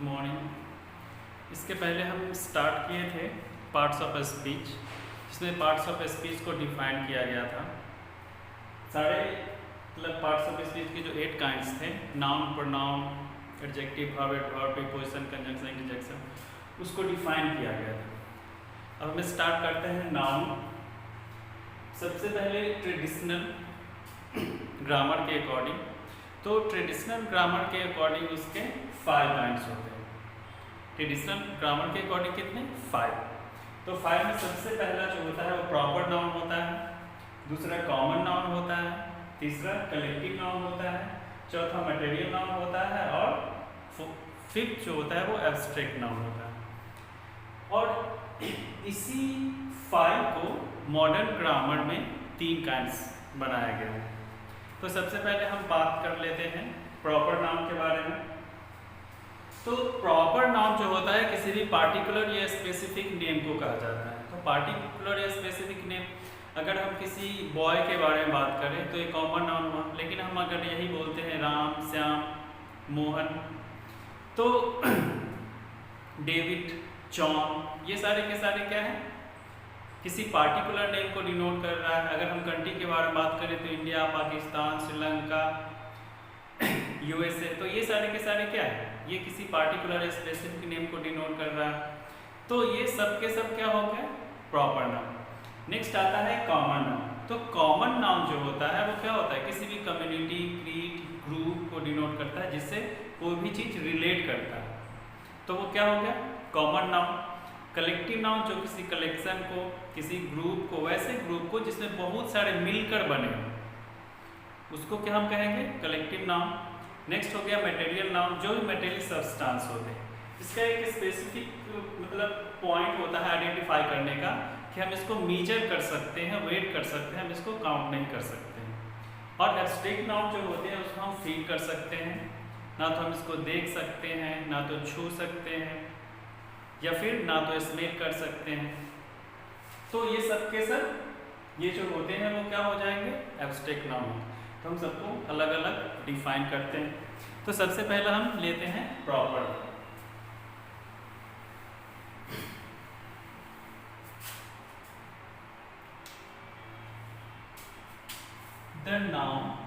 Morning. इसके पहले हम स्टार्ट किए थे पार्ट्स ऑफ स्पीच, जिसमें पार्ट्स ऑफ स्पीच को डिफाइन किया गया था। सारे मतलब पार्ट्स ऑफ स्पीच के जो 8 काइंड्स थे, noun, pronoun, adjective, verb, preposition, conjunction, interjection, उसको डिफाइन किया गया था। अब हम स्टार्ट करते हैं नाउन। सबसे पहले ट्रेडिशनल ग्रामर के अकॉर्डिंग, तो ट्रेडिशनल ग्रामर के अकॉर्डिंग उसके 5 काइंड्स होते हैं। ट्रेडिशनल ग्रामर के अकॉर्डिंग कितने? 5। तो 5 में सबसे पहला जो होता है वो प्रॉपर नाउन होता है, दूसरा कॉमन नाउन होता है, तीसरा कलेक्टिव नाउन होता है, चौथा मटेरियल नाउन होता है और फिफ्थ जो होता है वो एब्स्ट्रैक्ट नाउन होता है। और इसी 5 को मॉडर्न ग्रामर में 3 काइंड्स बनाया गया है। तो सबसे पहले हम बात कर लेते हैं प्रॉपर नाउन के बारे में। तो प्रॉपर नाउन जो होता है किसी भी पार्टिकुलर या स्पेसिफिक नेम को कहा जाता है। तो पार्टिकुलर या स्पेसिफिक नेम, अगर हम किसी बॉय के बारे में बात करें तो ये कॉमन नाउन हुआ, लेकिन हम अगर यही बोलते हैं राम, श्याम, मोहन, तो डेविड, जॉन, ये सारे के सारे क्या है? किसी पार्टिकुलर नेम को डिनोट कर रहा है। अगर हम कंट्री के बारे में बात करें तो इंडिया, पाकिस्तान, श्रीलंका, यूएसए, तो ये सारे के सारे क्या है? ये किसी पार्टिकुलर स्पेसिफिक नेम को डिनोट कर रहा है। तो ये सब के सब क्या हो गया? Proper noun. नेक्स्ट आता है कॉमन नाउन। तो कॉमन नाउन जो होता है वो क्या होता है? किसी भी कम्युनिटी, क्रीड, ग्रुप को डिनोट करता है, जिससे कोई भी चीज रिलेट करता है। तो वो क्या हो गया? Common noun. कलेक्टिव नाउन जो किसी कलेक्शन को, किसी ग्रुप को, वैसे ग्रुप को जिसमें बहुत सारे मिलकर बने हो, उसको क्या हम कहेंगे? Collective noun. नेक्स्ट हो गया मटेरियल नाउन, जो भी मटेरियल सब्सटेंस होते हैं। इसका एक स्पेसिफिक मतलब पॉइंट होता है आइडेंटिफाई करने का कि हम इसको मीजर कर सकते हैं, वेट कर सकते हैं, हम इसको काउंट नहीं कर सकते हैं। और एब्स्ट्रैक्ट नाउन जो होते हैं उसको हम फील कर सकते हैं, ना तो हम इसको देख सकते हैं, ना तो छू सकते हैं, या फिर ना तो स्मेल कर सकते हैं। तो ये सब के सब ये जो होते हैं वो क्या हो जाएंगे? Abstract noun. तो हम सबको अलग अलग डिफाइन करते हैं। तो सबसे पहला हम लेते हैं proper. The noun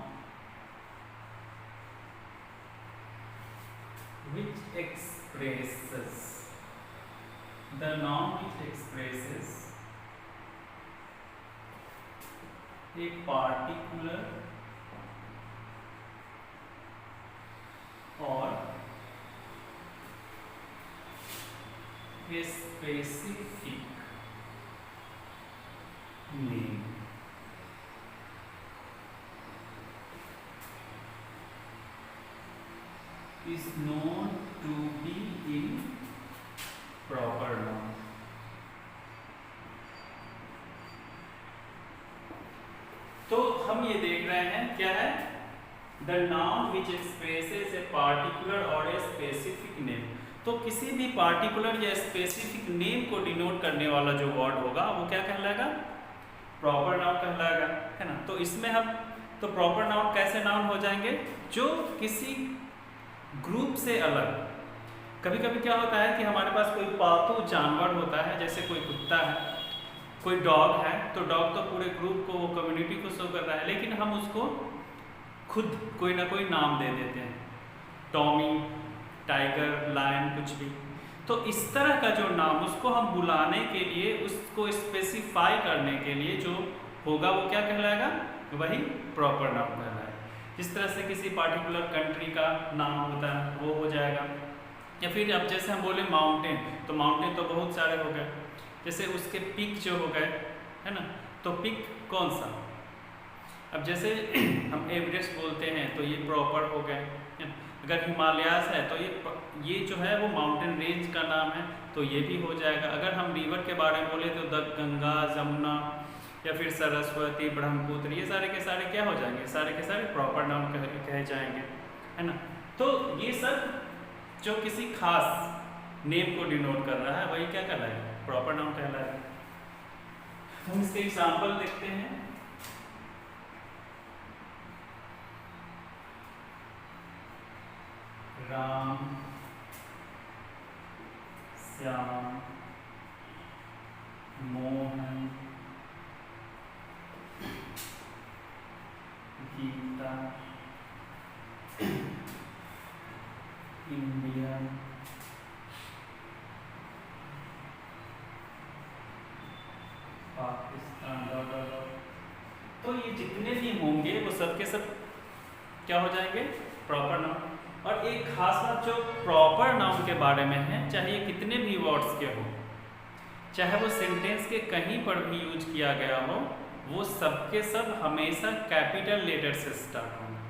which expresses, the noun which expresses a particular or a specific name is known to be in proper noun. तो हम ये देख रहे हैं क्या है? The noun which expresses a particular और ए स्पेसिफिक नेम। तो किसी भी पार्टिकुलर या स्पेसिफिक नेम को डिनोट करने वाला जो वर्ड होगा वो क्या कहलाएगा? प्रॉपर नाउन कहलाएगा, है ना। तो इसमें हम तो प्रॉपर नाउन कैसे नाउन हो जाएंगे? जो किसी ग्रुप से अलग। कभी कभी क्या होता है कि हमारे पास कोई पालतू जानवर होता है, जैसे कोई कुत्ता है, कोई डॉग है, तो डॉग तो पूरे ग्रुप को, वो कम्युनिटी को शो कर रहा है, लेकिन हम उसको खुद कोई ना कोई नाम दे देते हैं, टॉमी, टाइगर, लायन, कुछ भी। तो इस तरह का जो नाम, उसको हम बुलाने के लिए, उसको स्पेसिफाई करने के लिए जो होगा वो क्या कहलाएगा? वही प्रॉपर नाउन कहलाएगा। जिस तरह से किसी पार्टिकुलर कंट्री का नाम होता है वो हो जाएगा। या फिर अब जैसे हम बोले माउंटेन, तो माउंटेन तो बहुत सारे हो गए, जैसे उसके पिक जो हो गए, है ना। तो पिक कौन सा? अब जैसे हम एवरेस्ट बोलते हैं तो ये प्रॉपर हो गए। अगर हिमालयास है तो ये जो है वो माउंटेन रेंज का नाम है, तो ये भी हो जाएगा। अगर हम रिवर के बारे में बोले तो गंगा, जमुना, या फिर सरस्वती, ब्रह्मपुत्र, ये सारे के सारे क्या हो जाएंगे? सारे के सारे प्रॉपर नाउन कहे जाएंगे, है ना। तो ये सब जो किसी खास नेम को डिनोट कर रहा है वही क्या कहलाएगा? प्रॉपर नाउन कहलाएगा। हम इसके एग्जाम्पल देखते हैं। राम, श्याम, मोहन, गीता, इंडियन, पाकिस्तान, तो ये जितने भी होंगे वो सब के सब क्या हो जाएंगे? Proper noun. और एक खास बात जो प्रॉपर नाउन के बारे में है, चाहे ये कितने भी वर्ड्स के हो, चाहे वो सेंटेंस के कहीं पर भी यूज किया गया हो, वो सब के सब हमेशा कैपिटल लेटर से स्टार्ट होंगे।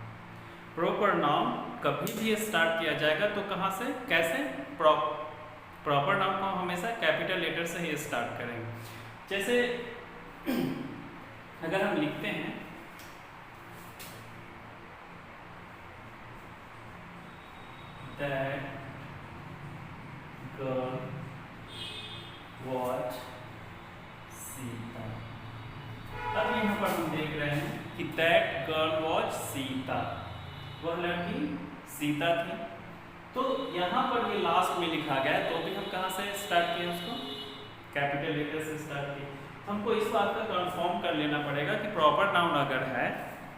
प्रॉपर नाउन कभी भी स्टार्ट किया जाएगा तो कहाँ से, कैसे? प्रॉपर नाउन को हमेशा कैपिटल लेटर से ही स्टार्ट करेंगे। जैसे अगर हम लिखते हैं that girl was सीता, अब यहाँ पर हम देख रहे हैं कि that girl was सीता, वह लड़की सीता थी। तो यहाँ पर ये लास्ट में लिखा गया है, तो भी हम कहाँ से स्टार्ट किए उसको? कैपिटल लेटर से स्टार्ट किए। तो हमको इस बात का कंफर्म कर लेना पड़ेगा कि प्रॉपर नाउन अगर है,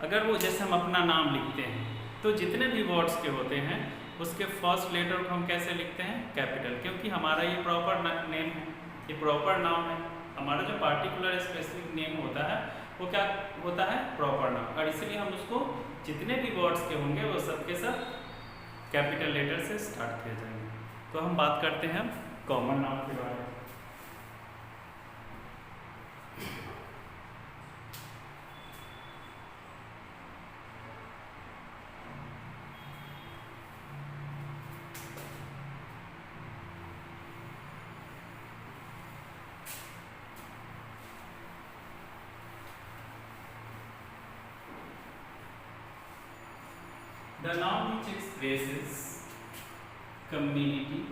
अगर वो जैसे हम अपना नाम लिखते हैं तो जितने भी वर्ड्स के होते हैं उसके फर्स्ट लेटर को हम कैसे लिखते हैं? कैपिटल, क्योंकि हमारा ये प्रॉपर नेम है, ये प्रॉपर नाउन है। हमारा जो पार्टिकुलर स्पेसिफिक नेम होता है वो क्या होता है? Proper noun. और इसलिए हम उसको जितने भी वर्ड्स के होंगे वो सब के सब कैपिटल लेटर से स्टार्ट किए जाएंगे। तो हम बात करते हैं कॉमन नाउन के बारे में। The noun which expresses community,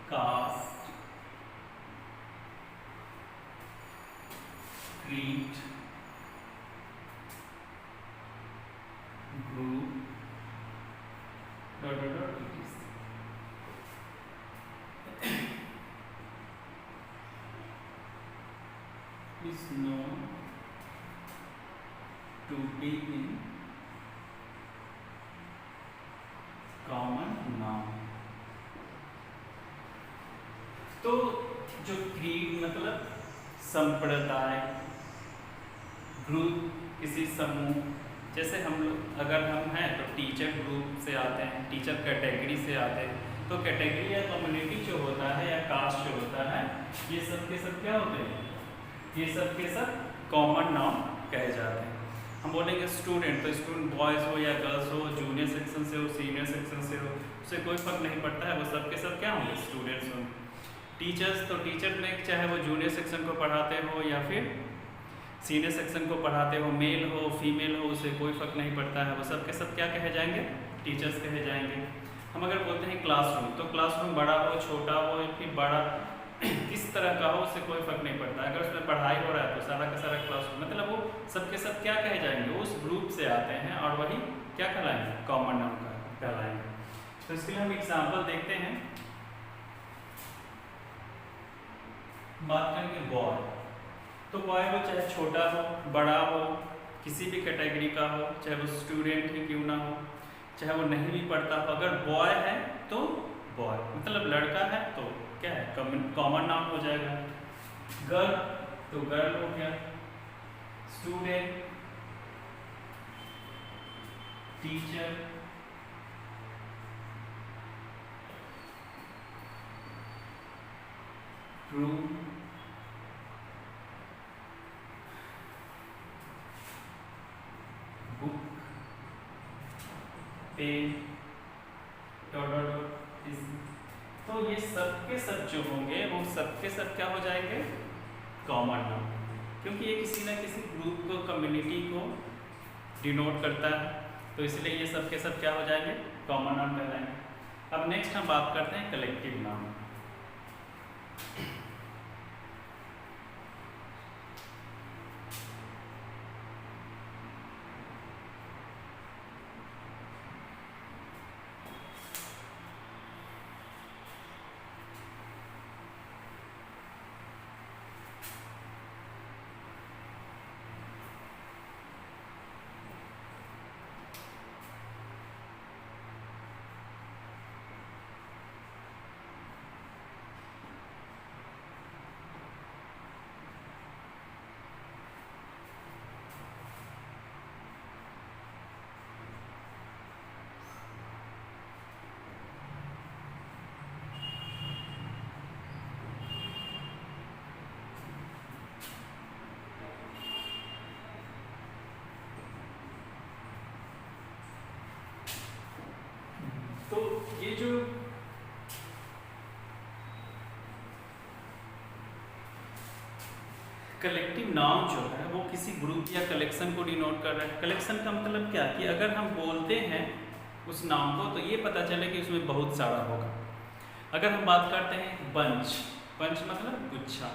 caste, creed, group, etc. is known to be in common noun। तो जो क्रीड मतलब संप्रदाय, ग्रुप किसी समूह, जैसे हम लोग अगर हम हैं तो टीचर ग्रुप से आते हैं, टीचर कैटेगरी से आते हैं। तो कैटेगरी या कम्युनिटी जो होता है या कास्ट जो होता है, ये सब के सब क्या होते हैं? ये सब के सब कॉमन नाउन कहे जाते हैं। हम बोलेंगे स्टूडेंट, तो स्टूडेंट बॉयज़ हो या गर्ल्स हो, जूनियर सेक्शन से हो, सीनियर सेक्शन से हो, उससे कोई फर्क नहीं पड़ता है, वो सब के सब क्या होंगे? स्टूडेंट्स होंगे। टीचर्स, तो टीचर में चाहे वो जूनियर सेक्शन को पढ़ाते हो या फिर सीनियर सेक्शन को पढ़ाते हो, मेल हो फीमेल हो, उससे कोई फर्क नहीं पड़ता है, वो सब के सब क्या कहे जाएंगे? टीचर्स कहे जाएंगे। हम अगर बोलते हैं क्लासरूम, तो क्लासरूम बड़ा हो, छोटा हो या फिर बड़ा किस तरह का हो, उससे कोई फर्क नहीं पड़ता। अगर उसमें पढ़ाई हो रहा है तो सारा का सारा क्लासरूम, मतलब वो सब के सब क्या कहे जाएंगे? उस ग्रुप से आते हैं और वही क्या कहलाएंगे? कॉमन नाउन का कहलाएंगे। तो इसके लिए हम एग्जाम्पल देखते हैं। बात करेंगे बॉय, तो बॉय हो चाहे छोटा हो, बड़ा हो, किसी भी कैटेगरी का हो, चाहे वो स्टूडेंट ही क्यों ना हो, चाहे वो नहीं भी पढ़ता हो, अगर बॉय है तो बॉय मतलब लड़का है तो क्या है? कॉमन नाउन हो जाएगा। गर्ल तो गर्ल हो गया, student, teacher, room, book, pen, तो ये सब के सब जो होंगे वो सब के सब क्या हो जाएंगे? कॉमन नाउन, क्योंकि ये किसी ना किसी ग्रुप को, कम्युनिटी को डिनोट करता है, तो इसलिए ये सब के सब क्या हो जाएंगे? कॉमन नाउन कहलाएंगे। अब नेक्स्ट हम बात करते हैं कलेक्टिव नाउन। कलेक्टिव नाउन जो है वो किसी ग्रुप या कलेक्शन को डिनोट कर रहा है। कलेक्शन का मतलब क्या कि अगर हम बोलते हैं उस नाउन को तो ये पता चले कि उसमें बहुत सारा होगा। अगर हम बात करते हैं बंच, बंच मतलब गुच्छा,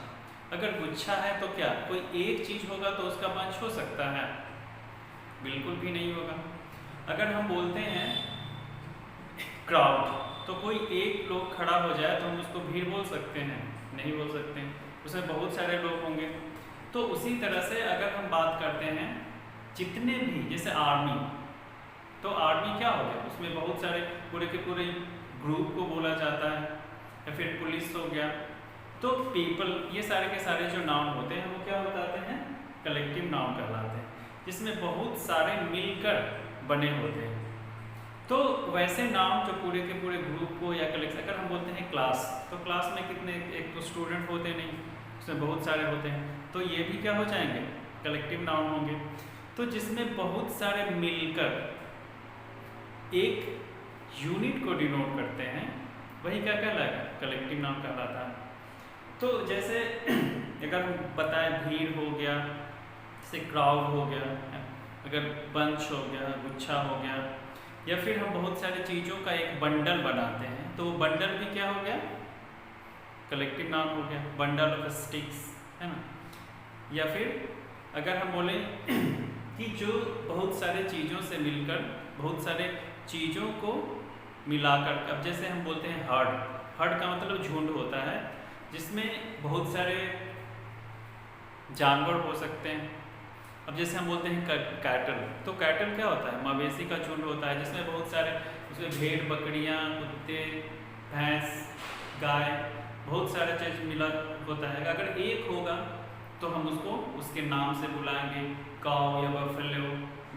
अगर गुच्छा है तो क्या कोई एक चीज़ होगा तो उसका बंच हो सकता है? बिल्कुल भी नहीं होगा। अगर हम बोलते हैं क्राउड तो कोई एक लोग खड़ा हो जाए तो हम उसको भीड़ बोल सकते हैं? नहीं बोल सकते हैं, उसमें बहुत सारे लोग होंगे। तो उसी तरह से अगर हम बात करते हैं जितने भी, जैसे आर्मी, तो आर्मी क्या हो गया, उसमें बहुत सारे पूरे के पूरे ग्रुप को बोला जाता है। या फिर पुलिस हो गया। तो पीपल, ये सारे के सारे जो नाउन होते हैं वो क्या बताते हैं? कलेक्टिव नाउन कहलाते हैं, जिसमें बहुत सारे मिलकर बने होते हैं। तो वैसे नाउन जो पूरे के पूरे ग्रुप को या कलेक्शन, अगर हम बोलते हैं क्लास, तो क्लास में कितने, एक तो स्टूडेंट होते नहीं, उसमें बहुत सारे होते हैं, तो ये भी क्या हो जाएंगे? कलेक्टिव नाउन होंगे। तो जिसमें बहुत सारे मिलकर एक यूनिट को डिनोट करते हैं वही क्या कहलाएगा? कलेक्टिव नाउन कहलाता है। तो जैसे अगर हम बताएं भीड़ हो गया, जैसे क्राउड हो गया, अगर बंच हो गया, गुच्छा हो गया, या फिर हम बहुत सारी चीज़ों का एक बंडल बनाते हैं तो वो बंडल भी क्या हो गया? कलेक्टिव नाउन हो गया, बंडल ऑफ स्टिक्स, है ना। या फिर अगर हम बोले कि जो बहुत सारे चीज़ों से मिलकर, बहुत सारे चीज़ों को मिलाकर, अब जैसे हम बोलते हैं हर्ड, हर्ड का मतलब झुंड होता है, जिसमें बहुत सारे जानवर हो सकते हैं। अब जैसे हम बोलते हैं कैटल, तो कैटल क्या होता है? मवेशी का झुंड होता है, जिसमें बहुत सारे, उसमें भेड़, बकरियां, कुत्ते, भैंस, गाय, बहुत सारे चीज़ मिला होता है। अगर एक होगा तो हम उसको उसके नाम से बुलाएंगे, काऊ या बफेलो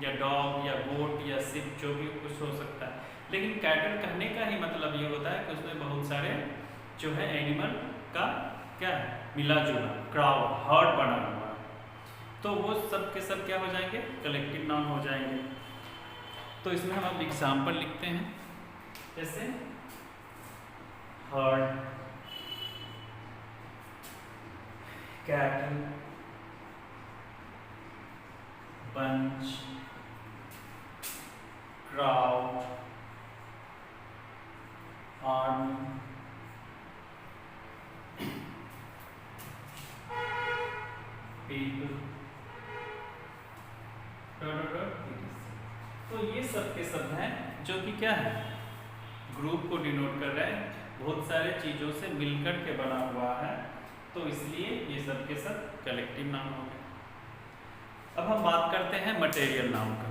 या डॉग या गोट या शिप, जो भी कुछ हो सकता है। लेकिन कैटल कहने का ही मतलब ये होता है कि उसमें बहुत सारे जो है एनिमल का क्या है? मिला जुला, क्राउड, हर्ड बना हुआ, तो वो सब के सब क्या हो जाएंगे? कलेक्टिव नाउन हो जाएंगे। तो इसमें हम अब एग्जाम्पल लिखते हैं, जैसे heard, cattle, bunch, crowd, army, people, तो ये सब के सब हैं जो कि क्या है? ग्रुप को डिनोट कर रहे हैं, बहुत सारे चीज़ों से मिलकर के बना हुआ है, तो इसलिए ये सब के सब कलेक्टिव नाउन हो गए। अब हम बात करते हैं मटेरियल नाउन का।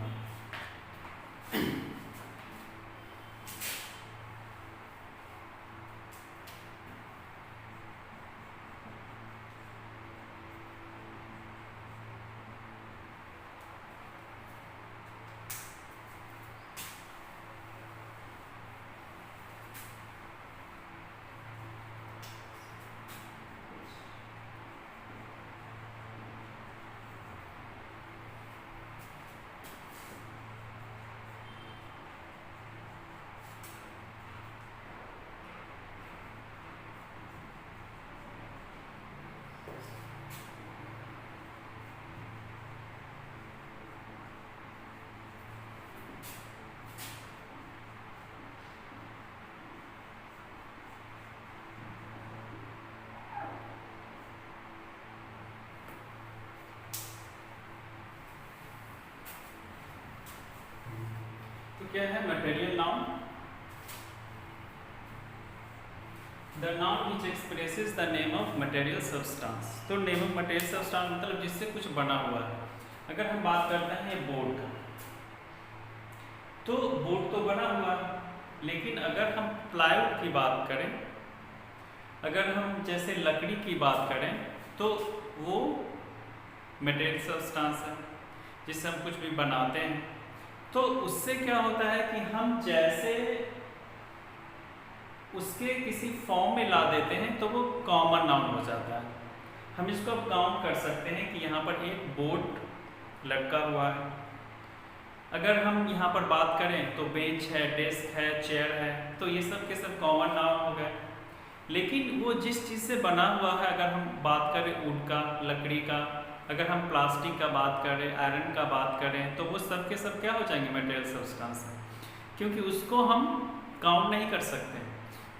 क्या है material noun? The noun which expresses the name of material substance. तो नेम ऑफ मटेरियल सब्सटेंस मतलब जिससे कुछ बना हुआ है। अगर हम बात करते हैं बोर्ड का, तो बोर्ड तो बना हुआ है, लेकिन अगर हम प्लाईवुड की बात करें, अगर हम जैसे लकड़ी की बात करें, तो वो मटेरियल सब्सटेंस है जिससे हम कुछ भी बनाते हैं। तो उससे क्या होता है कि हम जैसे उसके किसी फॉर्म में ला देते हैं तो वो कॉमन नाउन हो जाता है। हम इसको अब काउंट कर सकते हैं कि यहाँ पर एक बोर्ड लटका हुआ है। अगर हम यहाँ पर बात करें तो बेंच है, डेस्क है, चेयर है, तो ये सब के सब कॉमन नाउन हो गए। लेकिन वो जिस चीज़ से बना हुआ है, अगर हम बात करें वुड का, लकड़ी का, अगर हम प्लास्टिक का बात करें, आयरन का बात करें, तो वो सब के सब क्या हो जाएंगे, मटेरियल सब्सटेंस है, क्योंकि उसको हम काउंट नहीं कर सकते।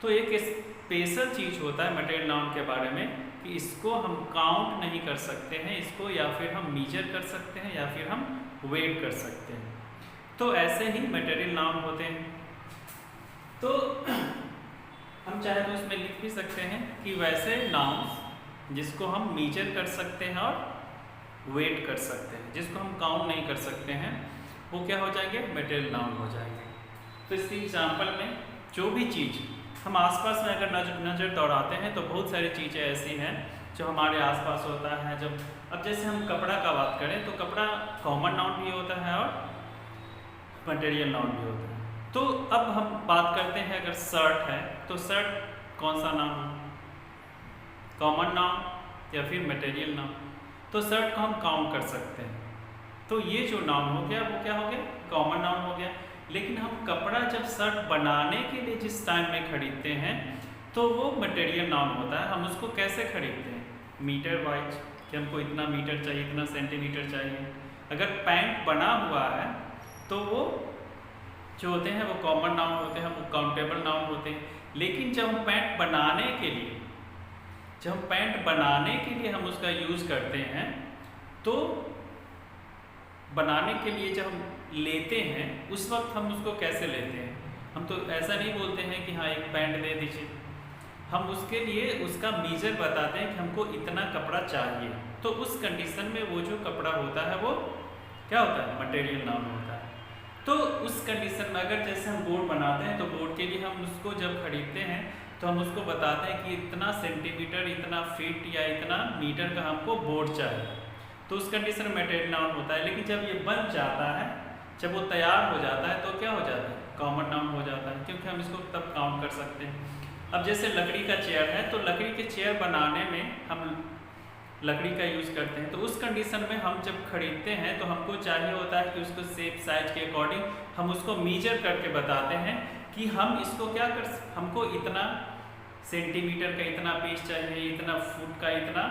तो एक स्पेशल चीज़ होता है मटेरियल नाउन के बारे में कि इसको हम काउंट नहीं कर सकते हैं, इसको या फिर हम मीजर कर सकते हैं या फिर हम वेट कर सकते हैं। तो ऐसे ही मटेरियल नाउन होते हैं। तो हम चाहे तो इसमें लिख भी सकते हैं कि वैसे नाउन्स जिसको हम मीजर कर सकते हैं और वेट कर सकते हैं, जिसको हम काउंट नहीं कर सकते हैं, वो क्या हो जाएंगे, मटेरियल नाउन हो जाएंगे। तो इसके एग्जाम्पल में जो भी चीज़ हम आसपास में अगर नज़र दौड़ाते हैं तो बहुत सारी चीज़ें ऐसी हैं जो हमारे आसपास होता है। जब अब जैसे हम कपड़ा का बात करें तो कपड़ा कॉमन नाउन भी होता है और मटेरियल नाउन भी होता है। तो अब हम बात करते हैं, अगर शर्ट है तो शर्ट कौन सा नाउन है, कॉमन नाउन या फिर मटेरियल नाउन। तो शर्ट को हम काउंट कर सकते हैं, तो ये जो नाउन हो गया वो क्या हो गया, कॉमन नाउन हो गया। लेकिन हम कपड़ा जब शर्ट बनाने के लिए जिस टाइम में खरीदते हैं तो वो मटेरियल नाउन होता है। हम उसको कैसे खरीदते हैं, मीटर वाइज, कि हमको इतना मीटर चाहिए, इतना सेंटीमीटर चाहिए। अगर पैंट बना हुआ है तो वो जो होते हैं वो कॉमन नाउन होते हैं, वो काउंटेबल नाउन होते हैं। लेकिन जब हम पैंट बनाने के लिए हम उसका यूज़ करते हैं, तो बनाने के लिए जब हम लेते हैं उस वक्त हम उसको कैसे लेते हैं, हम तो ऐसा नहीं बोलते हैं कि हाँ एक पैंट दे दीजिए, हम उसके लिए उसका मीजर बताते हैं कि हमको इतना कपड़ा चाहिए। तो उस कंडीशन में वो जो कपड़ा होता है वो क्या होता है, मटेरियल नाउन होता है। तो उस कंडीशन में अगर जैसे हम बोर्ड बनाते हैं तो बोर्ड के लिए हम उसको जब खरीदते हैं तो हम उसको बताते हैं कि इतना सेंटीमीटर, इतना फीट या इतना मीटर का हमको बोर्ड चाहिए, तो उस कंडीशन में मटेरियल नाउन होता है। लेकिन जब ये बन जाता है, जब वो तैयार हो जाता है तो क्या हो जाता है, कॉमन नाउन हो जाता है, क्योंकि हम इसको तब काउंट कर सकते हैं। अब जैसे लकड़ी का चेयर है तो लकड़ी के चेयर बनाने में हम लकड़ी का यूज़ करते हैं, तो उस कंडीशन में हम जब खरीदते हैं तो हमको चाहिए होता है कि उसको शेप साइज के अकॉर्डिंग हम उसको मीजर करके बताते हैं कि हम इसको क्या हमको इतना सेंटीमीटर का इतना पीस चाहिए, इतना फुट का इतना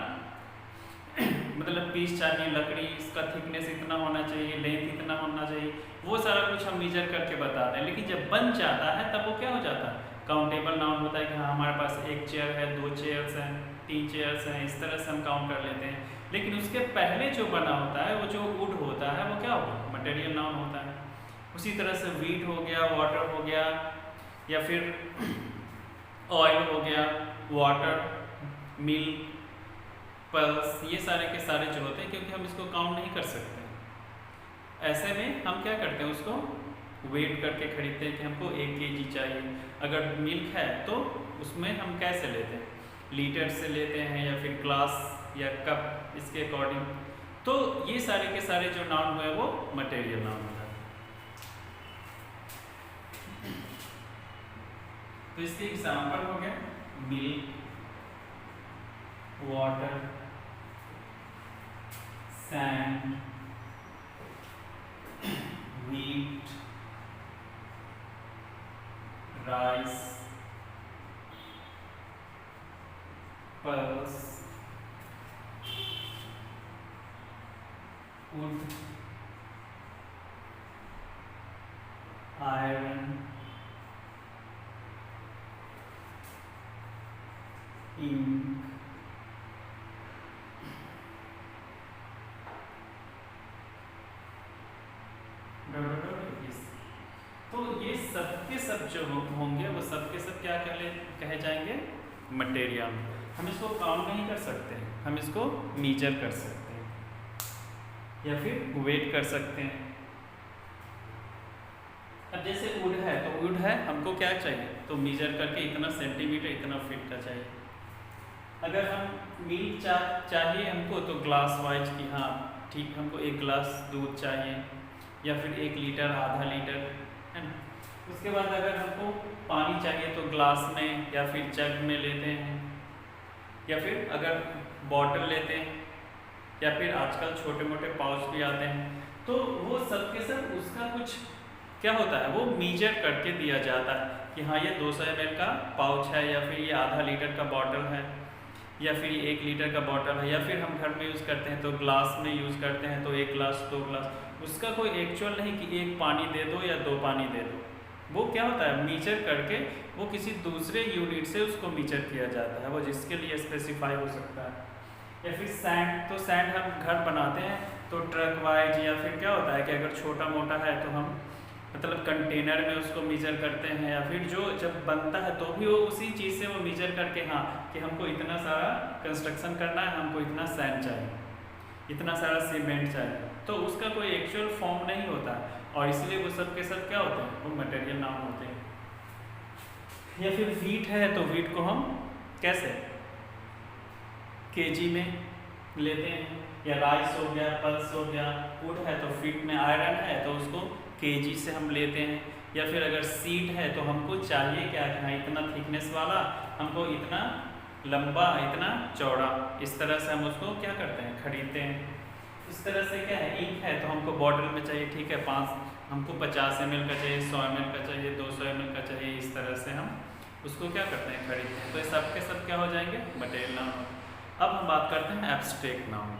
मतलब पीस चाहिए, लकड़ी इसका थिकनेस इतना होना चाहिए, लेंथ इतना होना चाहिए, वो सारा कुछ हम मीजर करके बताते हैं। लेकिन जब बन जाता है तब वो क्या हो जाता है, काउंटेबल नाउन होता है कि हाँ हमारे पास एक चेयर है, 2 चेयर्स हैं, 3 चेयर्स हैं, इस तरह से हम काउंट कर लेते हैं। लेकिन उसके पहले जो बना होता है, वो जो वुड होता है, वो क्या होगा, मटेरियल नाउन होता है। उसी तरह से वीट हो गया, वाटर हो गया, या फिर ऑयल हो गया, वाटर, मिल्क, पल्स, ये सारे के सारे जो होते हैं, क्योंकि हम इसको काउंट नहीं कर सकते। ऐसे में हम क्या करते हैं, उसको वेट करके खरीदते हैं कि हमको 1 kg चाहिए। अगर मिल्क है तो उसमें हम कैसे लेते हैं, लीटर से लेते हैं या फिर ग्लास या कप, इसके अकॉर्डिंग। तो ये सारे के सारे जो नाउन हुए वो मटेरियल नाउन होता है। तो इसके एग्जाम्पल हो गए milk, water, sand, wheat, rice, pulse, wood, iron, ink, तो ये सब के सब जो होंगे वो सब के सब क्या कहे जाएंगे, मटेरियल। हम इसको काउंट नहीं कर सकते, हम इसको मीजर कर सकते हैं या फिर वेट कर सकते हैं। अब जैसे वुड है तो वुड है, हमको क्या चाहिए, तो मीजर करके इतना सेंटीमीटर, इतना फीट का चाहिए। अगर हम मिल्क चाहिए हमको तो ग्लास वाइज की, हाँ ठीक, हमको 1 गिलास दूध चाहिए या फिर 1 लीटर, आधा लीटर, है ना। उसके बाद अगर हमको पानी चाहिए तो ग्लास में या फिर जग में लेते हैं, या फिर अगर बॉटल लेते हैं, या फिर आजकल छोटे मोटे पाउच भी आते हैं। तो वो सब के सब उसका कुछ क्या होता है, वो मीजर करके दिया जाता है कि हाँ ये 200 ml का पाउच है, या फिर ये आधा लीटर का बॉटल है, या फिर 1 लीटर का बॉटल है, या फिर हम घर में यूज़ करते हैं तो ग्लास में यूज़ करते हैं तो 1 ग्लास 2 ग्लास, उसका कोई एक्चुअल नहीं कि 1 पानी दे दो या 2 पानी दे दो। वो क्या होता है, मीजर करके वो किसी दूसरे यूनिट से उसको मीजर किया जाता है, वो जिसके लिए स्पेसिफाई हो सकता है। या फिर सैंड, तो सैंड हम घर बनाते हैं तो ट्रक वाइज, या फिर क्या होता है कि अगर छोटा मोटा है तो हम मतलब कंटेनर में उसको मीजर करते हैं, या फिर जो जब बनता है तो भी वो उसी चीज़ से वो मीजर करके हाँ कि हमको इतना सारा कंस्ट्रक्शन करना है, हमको इतना सैंड चाहिए, इतना सारा सीमेंट चाहिए, तो उसका कोई एक्चुअल फॉर्म नहीं होता, और इसलिए वो सब के सब क्या होते हैं, वो मटेरियल नाम होते हैं। या फिर वीट है तो वीट को हम कैसे केजी में लेते हैं, या राइस हो गया, पल्स हो गया, वुड है तो फीट में, आयरन है तो उसको केजी से हम लेते हैं। या फिर अगर सीड है तो हमको चाहिए क्या कि हाँ इतना थिकनेस वाला, हमको इतना लंबा, इतना चौड़ा, इस तरह से हम उसको क्या करते हैं, खरीदते हैं। इस तरह से क्या है, इंक है तो हमको बॉटल में चाहिए, ठीक है 5, हमको 50 ml का चाहिए, 100 ml का चाहिए, 200 ml का चाहिए, इस तरह से हम उसको क्या करते हैं, खरीदते हैं। तो ये सब के सब क्या हो जाएंगे, मटेरियल नाउन। अब हम बात करते हैं एब्स्ट्रैक्ट नाउन।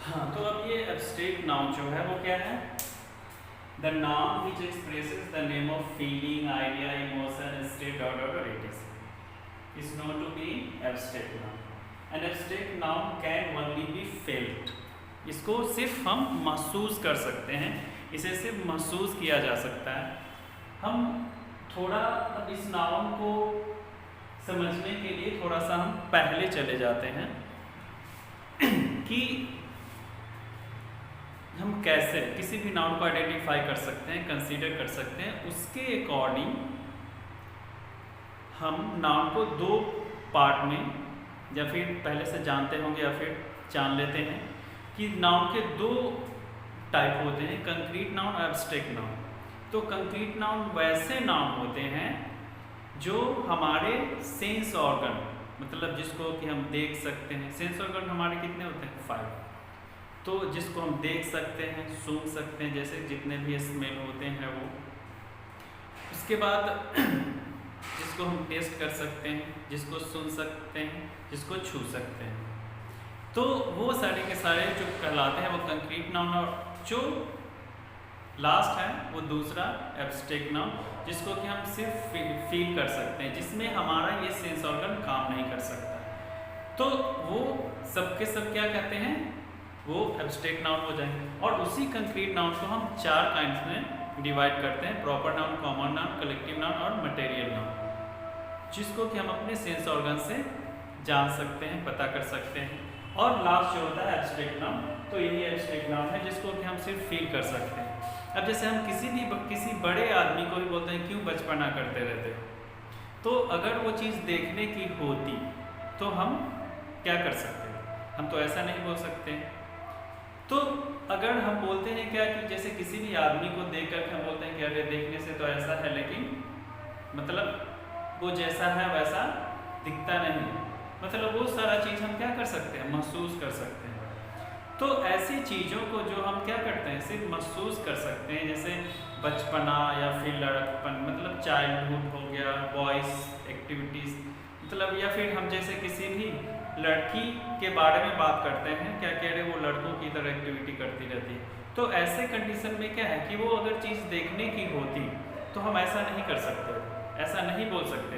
हाँ, तो अब ये एब्स्ट्रैक्ट नाउन जो है वो क्या है, the noun which expresses the name of feeling, idea, emotion, state और it is known to be abstract noun. An abstract noun can only be felt, इसको सिर्फ हम महसूस कर सकते हैं, इसे सिर्फ महसूस किया जा सकता है। हम थोड़ा अब इस नाउन को समझने के लिए थोड़ा सा हम पहले चले जाते हैं कि हम कैसे किसी भी नाउन को आइडेंटिफाई कर सकते हैं, कंसीडर कर सकते हैं। उसके अकॉर्डिंग हम नाउन को 2 पार्ट में, या फिर पहले से जानते होंगे या फिर जान लेते हैं कि नाउन के 2 टाइप होते हैं, कंक्रीट नाउन और एब्स्ट्रैक्ट नाउन। तो कंक्रीट नाउन वैसे नाउन होते हैं जो हमारे सेंस ऑर्गन, मतलब जिसको कि हम देख सकते हैं। सेंस ऑर्गन हमारे कितने होते हैं, 5। तो जिसको हम देख सकते हैं, सूंघ सकते हैं, जैसे जितने भी स्मेल होते हैं वो। उसके बाद जिसको हम टेस्ट कर सकते हैं, जिसको सुन सकते हैं, जिसको छू सकते हैं, तो वो सारे के सारे जो कहलाते हैं वो कंक्रीट नाउन। और जो लास्ट है वो दूसरा एब्स्ट्रैक्ट नाउन, जिसको कि हम सिर्फ फील कर सकते हैं, जिसमें हमारा ये सेंस ऑर्गन काम नहीं कर सकता। तो वो सब के सब क्या कहते हैं, वो एब्स्ट्रैक्ट नाउन हो जाएंगे। और उसी कंक्रीट नाउन को हम 4 काइंड्स में डिवाइड करते हैं, proper noun, common noun, collective noun और मटेरियल नाउन, जिसको कि हम अपने सेंस ऑर्गन से जान सकते हैं, पता कर सकते हैं। और लास्ट जो होता है एब्स्ट्रैक्ट नाउन, तो यही एब्स्ट्रैक्ट नाउन है जिसको कि हम सिर्फ फील कर सकते हैं। अब जैसे हम किसी बड़े आदमी को भी बोलते हैं क्यों बचपना करते रहते हो, तो अगर वो चीज़ देखने की होती तो हम क्या कर सकते हैं, हम तो ऐसा नहीं बोल सकते। तो अगर हम बोलते हैं क्या कि जैसे किसी भी आदमी को देख कर हम बोलते हैं कि अरे देखने से तो ऐसा है, लेकिन मतलब वो जैसा है वैसा दिखता नहीं, मतलब वो सारा चीज़ हम क्या कर सकते हैं, महसूस कर सकते हैं। तो ऐसी चीज़ों को जो हम क्या करते हैं, सिर्फ महसूस कर सकते हैं, जैसे बचपना या फिर लड़कपन, मतलब चाइल्डहुड हो गया, बॉयज़ एक्टिविटीज़, मतलब या फिर हम जैसे किसी भी लड़की के बारे में बात करते हैं, क्या कह रहे वो लड़कों की तरह एक्टिविटी करती रहती है, तो ऐसे कंडीशन में क्या है कि वो अगर चीज़ देखने की होती तो हम ऐसा नहीं कर सकते, ऐसा नहीं बोल सकते,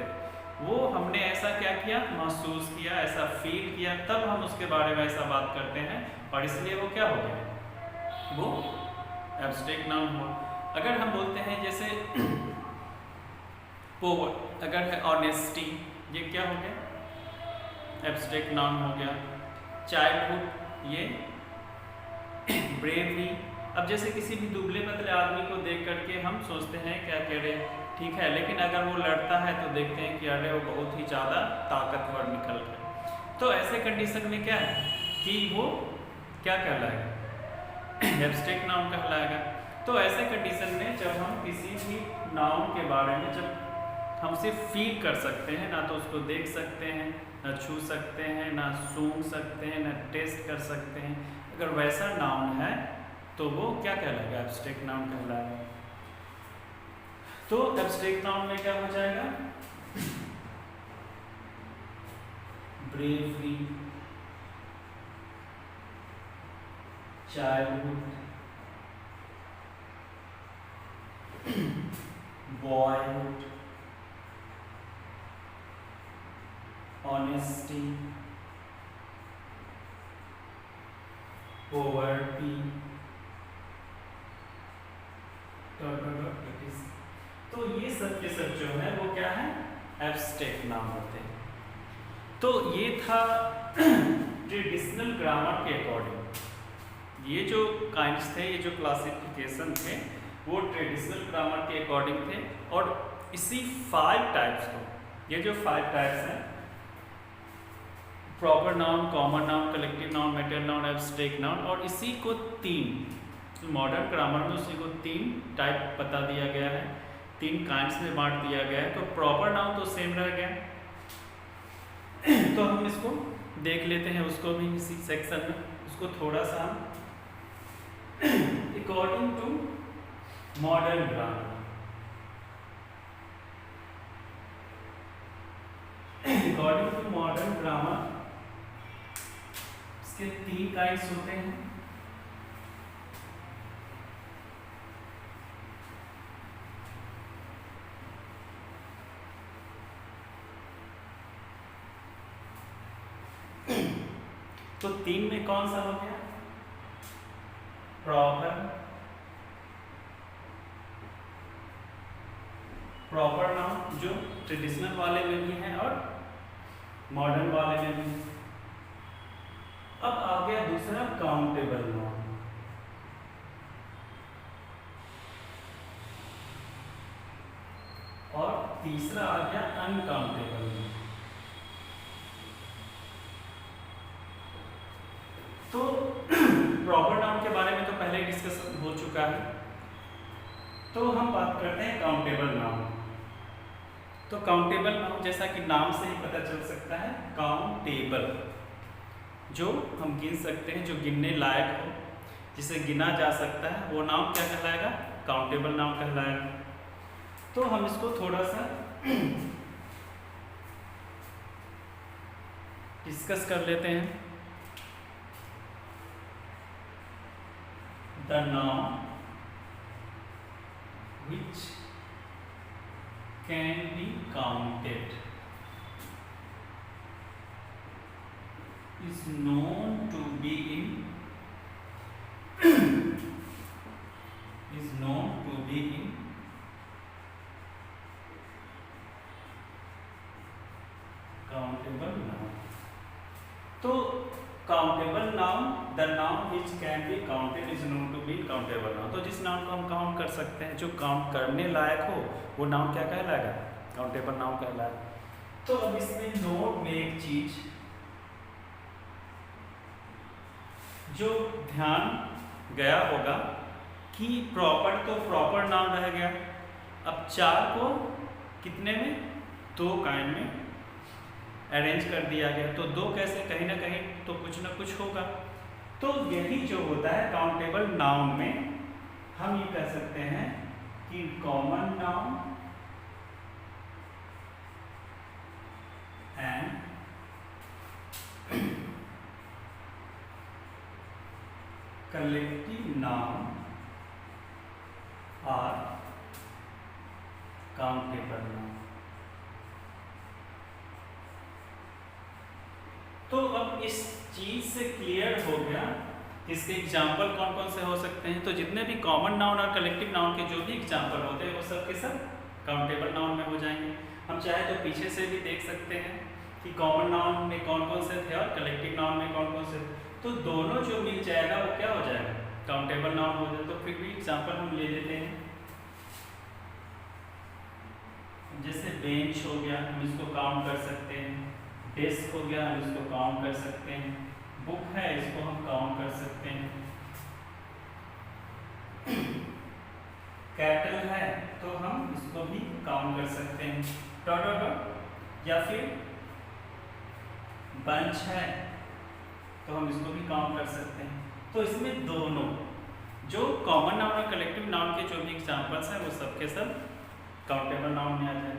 वो हमने ऐसा क्या किया, महसूस किया, ऐसा फील किया, तब हम उसके बारे में ऐसा बात करते हैं, और इसलिए वो क्या हो गया, वो एब्स्ट्रैक्ट नाउन हुआ। अगर हम बोलते हैं जैसे पोवर, अगर है ऑनेस्टी, ये क्या हो गया, एब्स्ट्रैक्ट नाउन हो गया। चाइल्डहुड, ये ब्रेवरी। अब जैसे किसी भी दुबले पतले आदमी को देख करके हम सोचते हैं क्या कह रहे, ठीक है, लेकिन अगर वो लड़ता है तो देखते हैं कि अरे वो बहुत ही ज़्यादा ताकतवर निकल रहा है। तो ऐसे कंडीशन में क्या है कि वो क्या कहलाएगा, एब्स्ट्रैक्ट नाउन कहलाएगा। तो ऐसे कंडीशन में जब हम किसी भी नाउन के बारे में जब हम सिर्फ फील कर सकते हैं, ना तो उसको देख सकते हैं, ना छू सकते हैं, ना सूंघ सकते हैं, ना टेस्ट कर सकते हैं, अगर वैसा नाउन है तो वो क्या कहलाएगा, एब्स्ट्रैक्ट नाउन कहलाएगा। तो एब्स्ट्रैक्ट नाउन में क्या हो जाएगा, bravery, childhood, boyhood, honesty, poverty, तो ये सब के सब जो है वो क्या है, एब्स्ट्रैक्ट नाउन होते हैं। तो ये था ट्रेडिशनल ग्रामर के अकॉर्डिंग, ये जो काइंड्स थे, ये जो क्लासिफिकेशन थे वो ट्रेडिशनल ग्रामर के अकॉर्डिंग थे। और इसी 5 टाइप्स को, ये जो 5 टाइप्स हैं, proper noun, common noun, collective noun, matter noun, abstract noun, और इसी को 3 मॉडर्न ग्रामर में उसी को 3 टाइप बता दिया गया है, 3 काइंड्स में बांट दिया गया है। तो प्रॉपर नाउन तो सेम रह गया, तो हम इसको देख लेते हैं, उसको भी इसी सेक्शन में, उसको थोड़ा सा according to modern grammar, according to modern grammar इसके 3 काइंड्स होते हैं। तो 3 में कौन सा हो गया, प्रॉपर नाउन जो ट्रेडिशनल वाले में भी है और मॉडर्न वाले में भी। अब आ गया दूसरा काउंटेबल नाउन, और तीसरा आ गया अनकाउंटेबल नाउन। तो प्रॉपर नाउन के बारे में तो पहले डिस्कस हो चुका है, तो हम बात करते हैं काउंटेबल नाउन। तो काउंटेबल नाउन जैसा कि नाम से ही पता चल सकता है, काउंटेबल, जो हम गिन सकते हैं, जो गिनने लायक हो, जिसे गिना जा सकता है, वो नाउन क्या कहलाएगा, काउंटेबल नाउन कहलाएगा। तो हम इसको थोड़ा सा डिस्कस कर लेते हैं। The noun which can be counted is known to be in countable noun। तो countable noun, the noun which can be counted is known to be countable noun. तो जिस नाउन को हम काउंट कर सकते हैं, जो काउंट करने लायक हो, वो नाउन क्या कहलाएगा, काउंटेबल नाउन कहलाएगा। तो अब इसमें नोट में एक चीज जो ध्यान गया होगा कि प्रॉपर तो प्रॉपर नाउन रह गया, अब 4 को कितने में? 2 काइंड में अरेंज कर दिया गया। तो 2 कैसे? कहीं ना कहीं तो कुछ ना कुछ होगा। तो यही जो होता है काउंटेबल नाउन में, हम ये कह सकते हैं कि common noun and collective noun are countable noun. तो अब इस चीज से क्लियर हो गया इसके एग्जाम्पल कौन कौन से हो सकते हैं। तो जितने भी कॉमन नाउन और कलेक्टिव नाउन के जो भी एग्जाम्पल होते हैं वो सब के सब काउंटेबल नाउन में हो जाएंगे। हम चाहे तो पीछे से भी देख सकते हैं कि कॉमन नाउन में कौन कौन से थे और कलेक्टिव नाउन में कौन कौन से थे। तो दोनों जो मिल जाएगा वो क्या हो जाएगा? काउंटेबल नाउन हो जाए। तो फिर भी एग्जाम्पल हम ले लेते हैं। जैसे बेंच हो गया, हम इसको काउंट कर सकते हैं। डेस्क हो गया, हम इसको काउंट कर सकते हैं। बुक है, इसको हम काउंट कर सकते हैं। कैटल है तो हम इसको भी काउंट कर सकते हैं। Dot dot dot. या फिर बंच है तो हम इसको भी काउंट कर सकते हैं। तो इसमें दोनों जो कॉमन नाउन और कलेक्टिव नाउन के जो भी एग्जाम्पल्स हैं वो सब के सब काउंटेबल नाउन में आ जाए।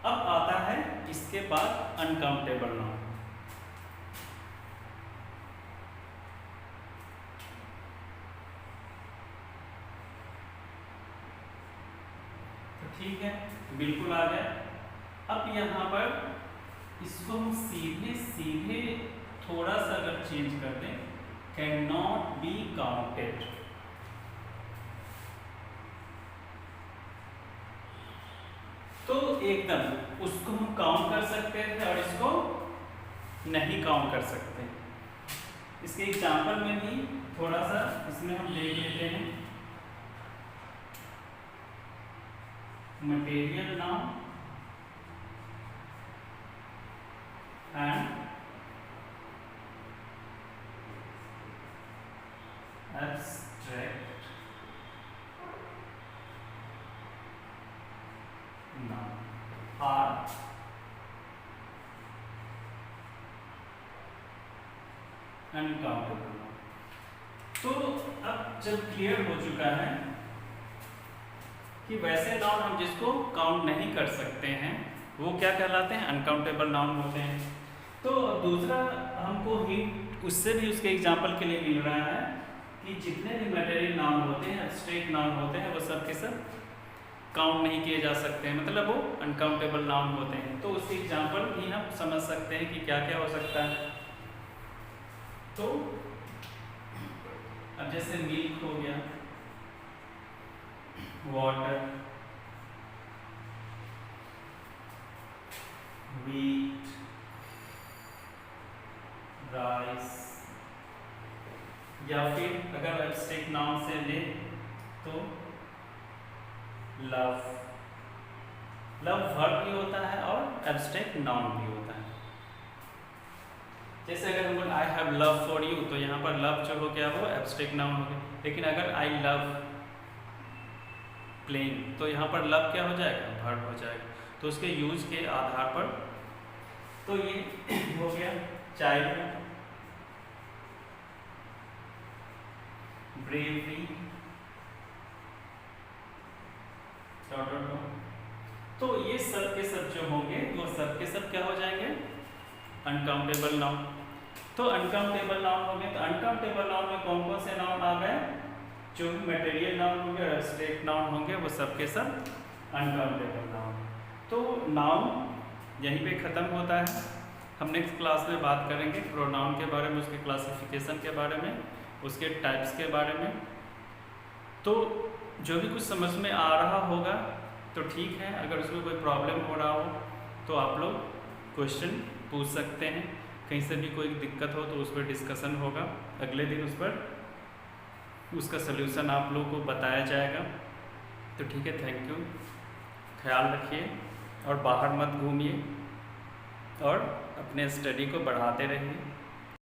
अब आता है इसके बाद अनकाउंटेबल नाउन। तो ठीक है, बिल्कुल आ गया। अब यहाँ पर इसको हम सीधे सीधे थोड़ा सा अगर चेंज कर दें, कैन नॉट बी काउंटेड। तो एकदम उसको हम काउंट कर सकते थे और इसको नहीं काउंट कर सकते। इसके एग्जाम्पल में भी थोड़ा सा इसमें हम देख लेते हैं। Material noun and abstract noun are uncountable noun. तो अब जब क्लियर हो चुका है कि वैसे नाउन हम जिसको काउंट नहीं कर सकते हैं वो क्या कहलाते हैं? अनकाउंटेबल नाउन होते हैं। तो दूसरा हमको हिंट उससे भी उसके एग्जाम्पल के लिए मिल रहा है कि जितने भी मटेरियल नाउन होते हैं, एब्स्ट्रैक्ट नाउन होते हैं, वो सब के सब काउंट नहीं किए जा सकते हैं, मतलब वो अनकाउंटेबल नाउन होते हैं। तो उसके एग्जाम्पल भी हम समझ सकते हैं कि क्या क्या हो सकता है। तो अब जैसे मिल्क हो गया, वाटर, wheat, राइस, या फिर अगर एब्स्ट्रैक्ट नाउन से ले तो लव। लव वर्ब भी होता है और एब्स्ट्रैक्ट नाउन भी होता है। जैसे अगर हम बोल I have love for you, तो यहाँ पर लव जो हो गया वो एब्स्ट्रैक्ट नाउन हो गया। लेकिन अगर आई लव प्लेन, तो यहाँ पर लव क्या हो जाएगा? वर्ब हो जाएगा। तो उसके यूज के आधार पर तो ये हो गया चाइल्ड, ब्रेवरी, तो ये सब के सब जो होंगे वो सब के सब क्या हो जाएंगे? Uncountable noun. तो अनकाउंटेबल नाउन हो गए। तो अनकाउंटेबल नाउन में कौन कौन से नाउन आ गए? जो भी मटेरियल नाउन होंगे और एब्स्ट्रैक्ट नाउन होंगे वो सब के सब अनकाउंटेबल नाउन। तो नाउन यहीं पे ख़त्म होता है। हम नेक्स्ट क्लास में बात करेंगे प्रोनाउन के बारे में, उसके क्लासिफिकेशन के बारे में, उसके टाइप्स के बारे में। तो जो भी कुछ समझ में आ रहा होगा तो ठीक है, अगर उसमें कोई प्रॉब्लम हो रहा हो तो आप लोग क्वेश्चन पूछ सकते हैं। कहीं से भी कोई दिक्कत हो तो उस पर डिस्कशन होगा, अगले दिन उस पर उसका सलूशन आप लोगों को बताया जाएगा। तो ठीक है, थैंक यू, ख्याल रखिए और बाहर मत घूमिए और अपने स्टडी को बढ़ाते रहिए।